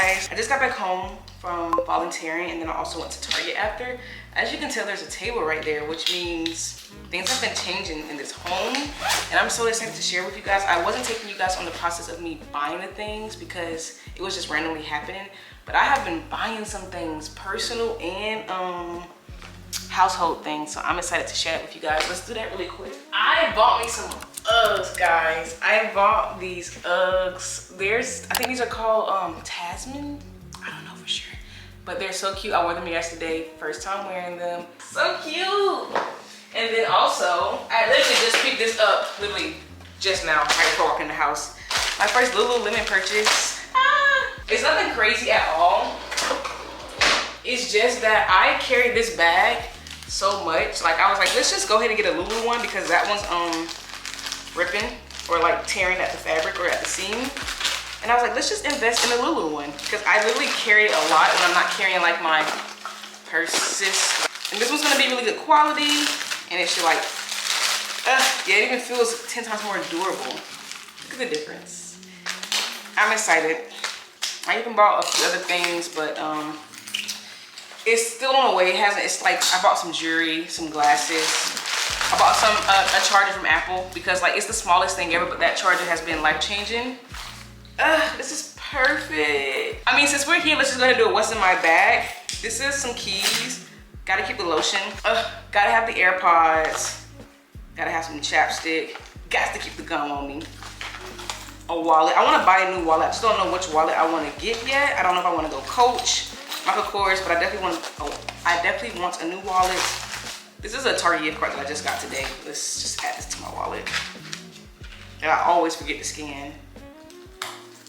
guys, I just got back home from volunteering and then I also went to Target after. As you can tell, there's a table right there, which means things have been changing in this home and I'm so excited to share with you guys. I wasn't taking you guys on the process of me buying the things because it was just randomly happening, but I have been buying some things, personal and household things, so I'm excited to share it with you guys. Let's do that really quick. I bought me some Uggs, guys. I bought these Uggs. I think these are called Tasman. I don't know for sure, but they're so cute. I wore them yesterday, first time wearing them. So cute. And then also, I literally just picked this up, literally just now, right before walking in the house. My first Lululemon purchase. It's nothing crazy at all. It's just that I carry this bag so much. Like I was like, let's just go ahead and get a Lulu one because that one's ripping or like tearing at the fabric or at the seam. And I was like, let's just invest in a Lulu one because I literally carry it a lot when I'm not carrying like my purses. And this one's gonna be really good quality and it should like, yeah, it even feels 10 times more durable. Look at the difference. I'm excited. I even bought a few other things, but it's still on the way. It's like, I bought some jewelry, some glasses. I bought some, a charger from Apple because like it's the smallest thing ever, but that charger has been life-changing. This is perfect. I mean, since we're here, let's just go ahead and do what's in my bag. This is some keys. Gotta keep the lotion. Gotta have the AirPods. Gotta have some chapstick. Got to keep the gum on me. A wallet. I wanna buy a new wallet. I just don't know which wallet I wanna get yet. I don't know if I wanna go Coach, Michael Kors, but I definitely want a new wallet. This is a Target gift card that I just got today. Let's just add this to my wallet. And I always forget to scan.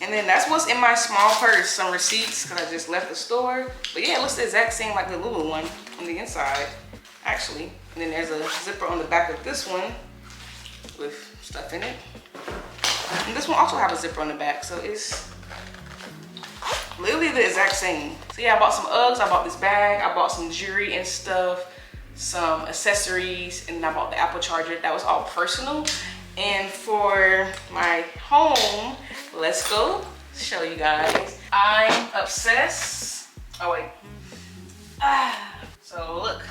And then that's what's in my small purse. Some receipts, because I just left the store. But yeah, it looks the exact same like the Lulu one on the inside, actually. And then there's a zipper on the back of this one with stuff in it. And this one also has a zipper on the back, so it's literally the exact same. So yeah, I bought some Uggs, I bought this bag, I bought some jewelry and stuff, some accessories, and I bought the Apple charger. That was all personal. And for my home, let's go show you guys. I'm obsessed. Oh wait. So look.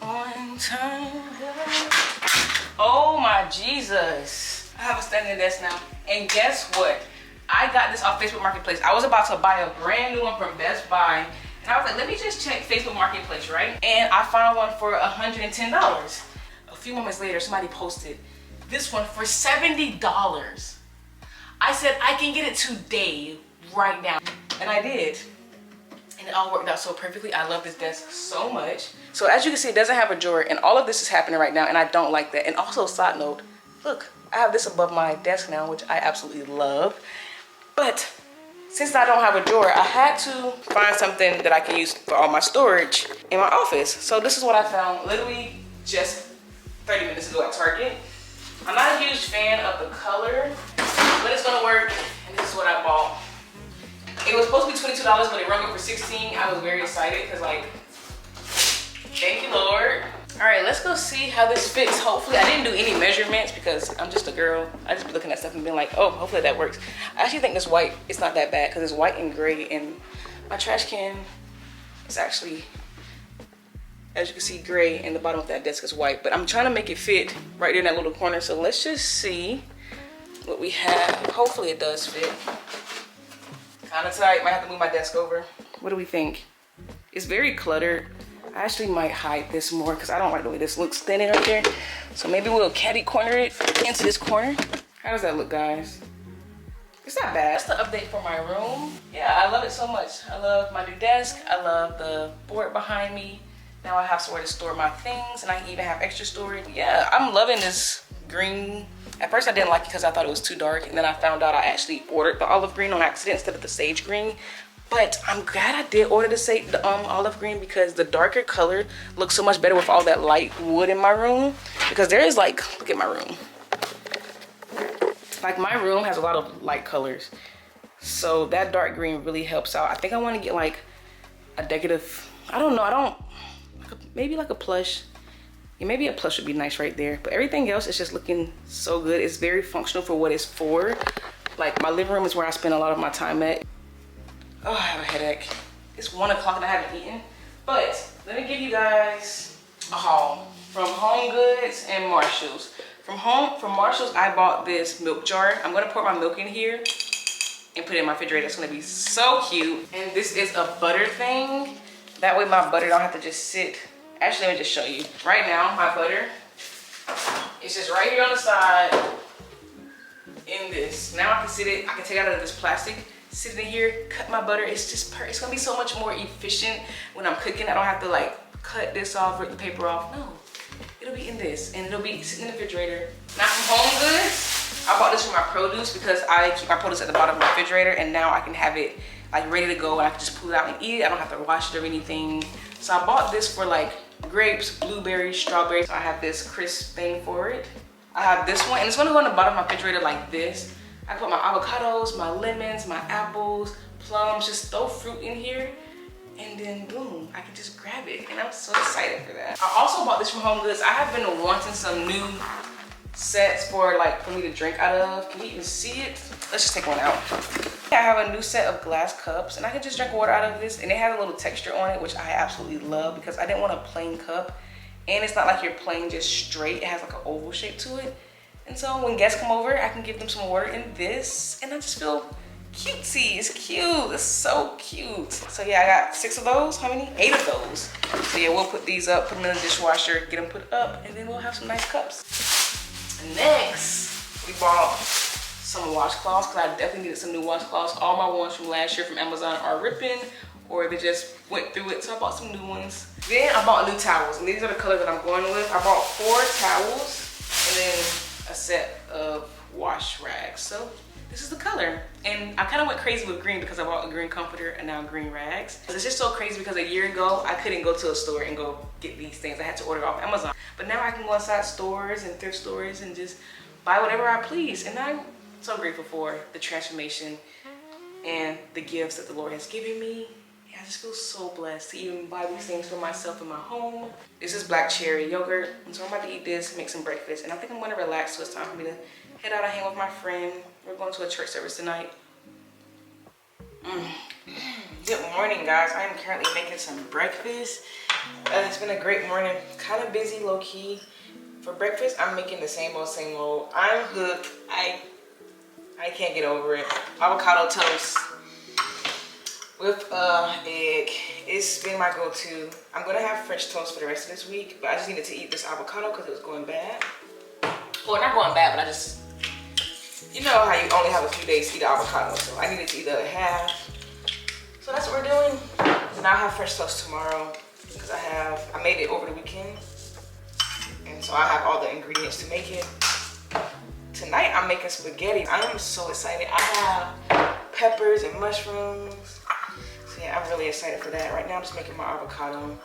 On time. Oh my Jesus. I have a standing desk now. And guess what? I got this off Facebook Marketplace. I was about to buy a brand new one from Best Buy. And I was like, let me just check Facebook Marketplace, right? And I found one for $110. A few moments later, somebody posted this one for $70. I said, I can get it today, right now. And I did. And it all worked out so perfectly. I love this desk so much. So as you can see, it doesn't have a drawer, and all of this is happening right now, and I don't like that. And also, side note, look, I have this above my desk now, which I absolutely love. But since I don't have a drawer, I had to find something that I can use for all my storage in my office. So this is what I found literally just 30 minutes ago at Target. I'm not a huge fan of the color, but it's gonna work, and this is what I bought. It was supposed to be $22, but it rung up for $16. I was very excited because, like, thank you, Lord. All right, let's go see how this fits. Hopefully, I didn't do any measurements because I'm just a girl. I just be looking at stuff and being like, oh, hopefully that works. I actually think this white is not that bad because it's white and gray, and my trash can is actually, as you can see, gray, and the bottom of that desk is white. But I'm trying to make it fit right there in that little corner. So let's just see what we have. Hopefully it does fit. Kind of tight, might have to move my desk over. What do we think? It's very cluttered. I actually might hide this more because I don't like the way this looks standing right there. So maybe we'll catty corner it into this corner. How does that look, guys? It's not bad. That's the update for my room. Yeah, I love it so much. I love my new desk. I love the board behind me. Now I have somewhere to store my things, and I can even have extra storage. Yeah, I'm loving this green. At first I didn't like it because I thought it was too dark, and then I found out I actually ordered the olive green on accident instead of the sage green. But I'm glad I did order the olive green because the darker color looks so much better with all that light wood in my room. Because there is, like, look at my room. Like, my room has a lot of light colors. So that dark green really helps out. I think I want to get like a decorative, I don't know, maybe like a plush, Yeah, maybe a plush would be nice right there. But everything else is just looking so good. It's very functional for what it's for. Like, my living room is where I spend a lot of my time at. Oh, I have a headache. It's 1 o'clock and I haven't eaten. But let me give you guys a haul from Home Goods and Marshalls. From Marshalls, I bought this milk jar. I'm gonna pour my milk in here and put it in my refrigerator. It's gonna be so cute. And this is a butter thing. That way my butter don't have to just sit. Actually, let me just show you. Right now, my butter is just right here on the side in this. Now I can sit it, I can take it out of this plastic, sit it in here, cut my butter. It's just, it's gonna be so much more efficient when I'm cooking. I don't have to like cut this off, rip the paper off. No, it'll be in this and it'll be sitting in the refrigerator. Now from Home Goods, I bought this for my produce because I keep my produce at the bottom of my refrigerator, and now I can have it like ready to go and I can just pull it out and eat it. I don't have to wash it or anything. So I bought this for like grapes, blueberries, strawberries. So I have this crisp thing for it. I have this one, and it's gonna go on the bottom of my refrigerator like this. I put my avocados, my lemons, my apples, plums, just throw fruit in here, and then boom, I can just grab it. And I'm so excited for that. I also bought this from Home Goods. I have been wanting some new sets for me to drink out of. Can you even see it? Let's just take one out. I have a new set of glass cups, and I can just drink water out of this, and it has a little texture on it, which I absolutely love because I didn't want a plain cup. And it's not like you're playing just straight. It has like an oval shape to it. And so when guests come over, I can give them some water in this, and I just feel cutesy. It's cute. It's so cute. So yeah, I got 6 of those. How many? 8 of those. So yeah, we'll put these up, put them in the dishwasher, get them put up, and then we'll have some nice cups. Next, we bought some washcloths because I definitely needed some new washcloths. All my ones from last year from Amazon are ripping, or they just went through it, so I bought some new ones. Then I bought new towels, and these are the colors that I'm going with. I bought 4 towels and then a set of wash rags. So this is the color. And I kind of went crazy with green because I bought a green comforter and now green rags. It's just so crazy because a year ago, I couldn't go to a store and go get these things. I had to order it off Amazon. But now I can go inside stores and thrift stores and just buy whatever I please. And I'm so grateful for the transformation and the gifts that the Lord has given me. I just feel so blessed to even buy these things for myself in my home. This is black cherry yogurt, and so I'm about to eat this, make some breakfast, and I think I'm gonna relax, so it's time for me to head out and hang with my friend. We're going to a church service tonight. Good morning, guys. I am currently making some breakfast. It's been a great morning, kind of busy, low-key. For breakfast, I'm making the same old. I'm hooked. I can't get over it. Avocado toast with egg. It's been my go-to. I'm gonna have French toast for the rest of this week, but I just needed to eat this avocado because it was going bad. Well, not going bad, but I just, you know how you only have a few days to eat an avocado, so I needed to eat the other half. So that's what we're doing. And I'll have French toast tomorrow because I made it over the weekend, and so I have all the ingredients to make it. Tonight I'm making spaghetti. I am so excited. I have peppers and mushrooms. So yeah, I'm really excited for that. Right now I'm just making my avocado.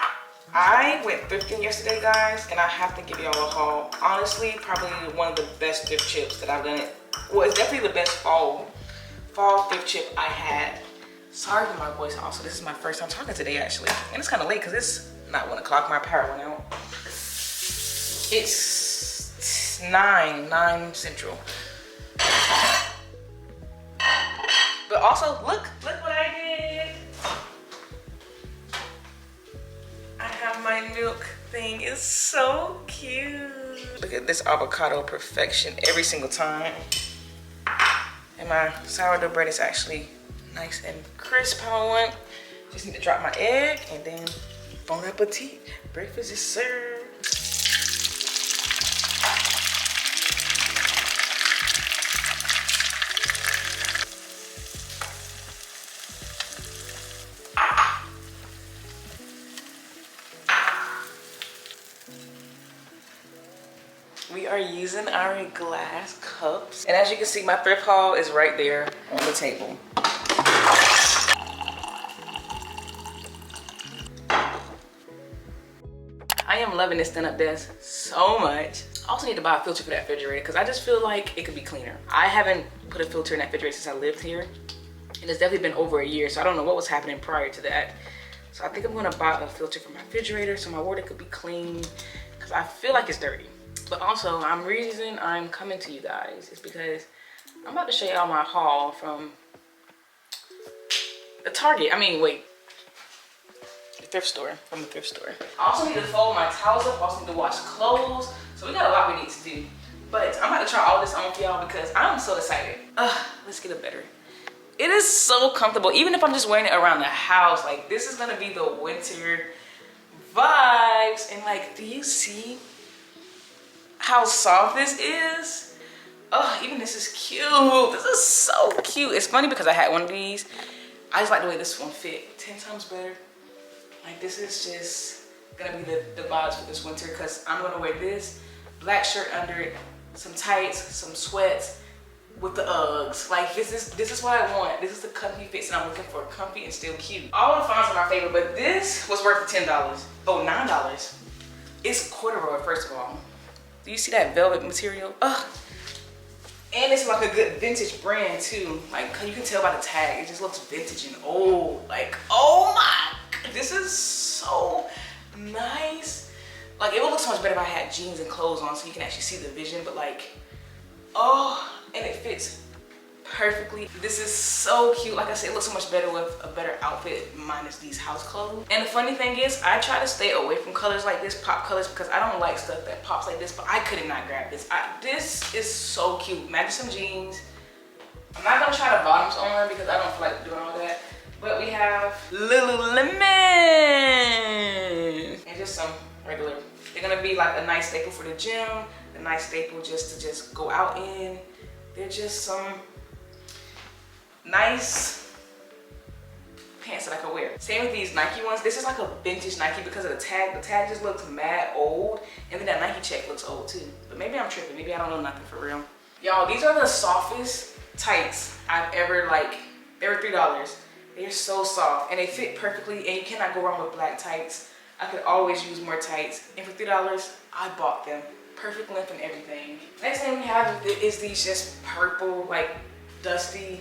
I went thrifting yesterday, guys, and I have to give y'all a haul. Honestly, probably one of the best thrift chips that I've done. Well, it's definitely the best fall thrift chip I had. Sorry for my voice also. This is my first time talking today, actually. And it's kind of late because it's not 1 o'clock. My power went out. It's 9 Central. But also, look what I did. I have my milk thing. It's so cute. Look at this avocado perfection every single time. And my sourdough bread is actually nice and crisp how I want. Just need to drop my egg and then bon appetit. Breakfast is served. We are using our glass cups. And as you can see, my thrift haul is right there on the table. I am loving this stand-up desk so much. I also need to buy a filter for that refrigerator because I just feel like it could be cleaner. I haven't put a filter in that refrigerator since I lived here. And it's definitely been over a year, so I don't know what was happening prior to that. So I think I'm gonna buy a filter for my refrigerator so my water could be clean. because I feel like it's dirty. But also, reason I'm coming to you guys is because I'm about to show y'all my haul from the Target. The thrift store, from the thrift store. I also need to fold my towels up. I also need to wash clothes. So we got a lot we need to do. But I'm about to try all this on for y'all because I'm so excited. Let's get it better. It is so comfortable. Even if I'm just wearing it around the house, like this is gonna be the winter vibes. And like, do you see how soft this is? Even this is cute. This is so cute. It's funny because I had one of these. I just like the way this one fit 10 times better. Like this is just gonna be the vibes for this winter because I'm gonna wear this black shirt under it, some tights, some sweats with the Uggs. Like this is what I want. This is the comfy fits and I'm looking for comfy and still cute. All the fonts are my favorite, but this was worth $10. Oh, $9. It's corduroy, first of all. Do you see that velvet material? And it's like a good vintage brand too. Like you can tell by the tag, it just looks vintage and old. Like, oh my, this is so nice. Like it would look so much better if I had jeans and clothes on so you can actually see the vision, but like, and it fits perfectly. This is so cute. Like I said, it looks so much better with a better outfit minus these house clothes. And the funny thing is, I try to stay away from colors like this, pop colors, because I don't like stuff that pops like this, but I could not grab this. This is so cute. Imagine some jeans. I'm not gonna try the bottoms on because I don't feel like doing all that. But we have Lululemon and just some regular. They're gonna be like a nice staple for the gym, a nice staple just to go out in. They're just some nice pants that I could wear. Same with these Nike ones. This is like a vintage Nike because of the tag. The tag just looks mad old, and then that Nike check looks old too. But maybe I'm tripping. Maybe I don't know nothing for real. Y'all, these are the softest tights I've ever they were $3. They're so soft and they fit perfectly, and you cannot go wrong with black tights. I could always use more tights, and for $3, I bought them. Perfect length and everything. Next thing we have is these just purple, like dusty.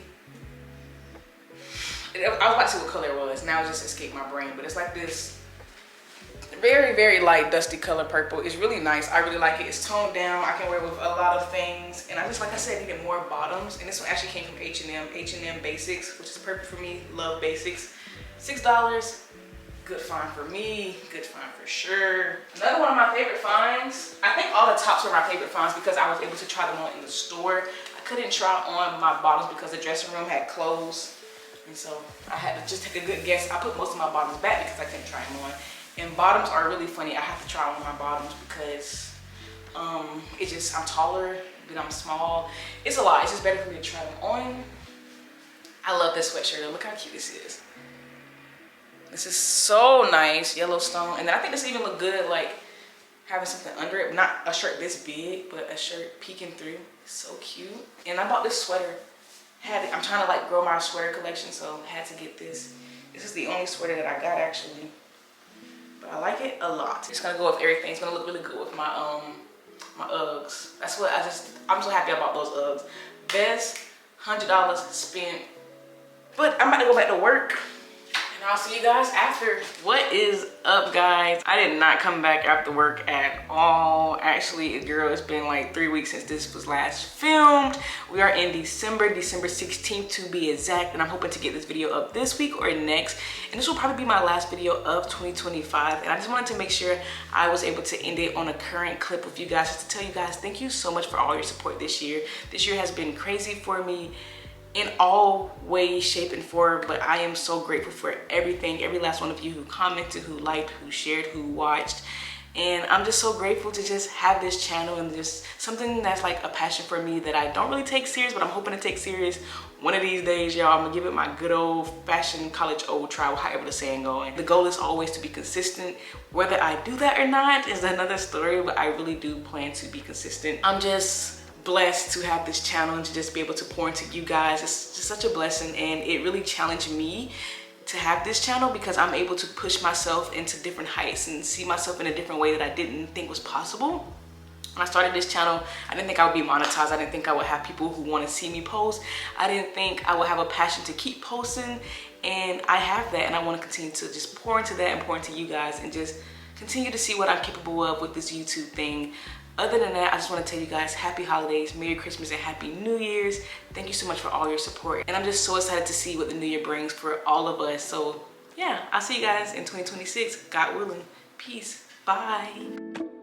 I was about to see what color it was. Now it just escaped my brain, but it's like this very, very light dusty color purple. It's really nice. I really like it. It's toned down. I can wear it with a lot of things. And I just, like I said, needed more bottoms. And this one actually came from H&M Basics, which is perfect for me. Love basics. $6. Good find for me. Good find for sure. Another one of my favorite finds. I think all the tops were my favorite finds because I was able to try them on in the store. I couldn't try on my bottoms because the dressing room had closed. And so I had to just take a good guess. I put most of my bottoms back because I couldn't try them on. And bottoms are really funny. I have to try on my bottoms because I'm taller, but I'm small. It's a lot. It's just better for me to try them on. I love this sweatshirt. Look how cute this is. This is so nice, Yellowstone. And then I think this even look good, like having something under it. Not a shirt this big, but a shirt peeking through. It's so cute. And I bought this sweater. I'm trying to like grow my sweater collection, so I had to get this. This is the only sweater that I got actually. But I like it a lot. It's gonna go with everything. It's gonna look really good with my my Uggs. That's what I'm so happy about those Uggs. Best $100 spent. But I'm about to go back to work. And I'll see you guys after. What is up, guys? I did not come back after work at all. Actually, girl, it's been like 3 weeks since this was last filmed. We are in December 16th to be exact, and I'm hoping to get this video up this week or next. And this will probably be my last video of 2025. And I just wanted to make sure I was able to end it on a current clip with you guys, just to tell you guys thank you so much for all your support this year. This year has been crazy for me in all ways, shape, and form, but I am so grateful for everything, every last one of you who commented, who liked, who shared, who watched. And I'm just so grateful to just have this channel and just something that's like a passion for me that I don't really take serious, but I'm hoping to take serious one of these days, y'all. I'm gonna give it my good old fashioned college old try, however the saying going. The goal is always to be consistent. Whether I do that or not is another story, but I really do plan to be consistent. I'm just blessed to have this channel and to just be able to pour into you guys. It's just such a blessing, and it really challenged me to have this channel because I'm able to push myself into different heights and see myself in a different way that I didn't think was possible. When I started this channel, I didn't think I would be monetized. I didn't think I would have people who want to see me post. I didn't think I would have a passion to keep posting, and I have that, and I want to continue to just pour into that and pour into you guys and just continue to see what I'm capable of with this YouTube thing. Other than that, I just want to tell you guys happy holidays, Merry Christmas, and Happy New Year's. Thank you so much for all your support. And I'm just so excited to see what the new year brings for all of us. So yeah, I'll see you guys in 2026, God willing. Peace. Bye.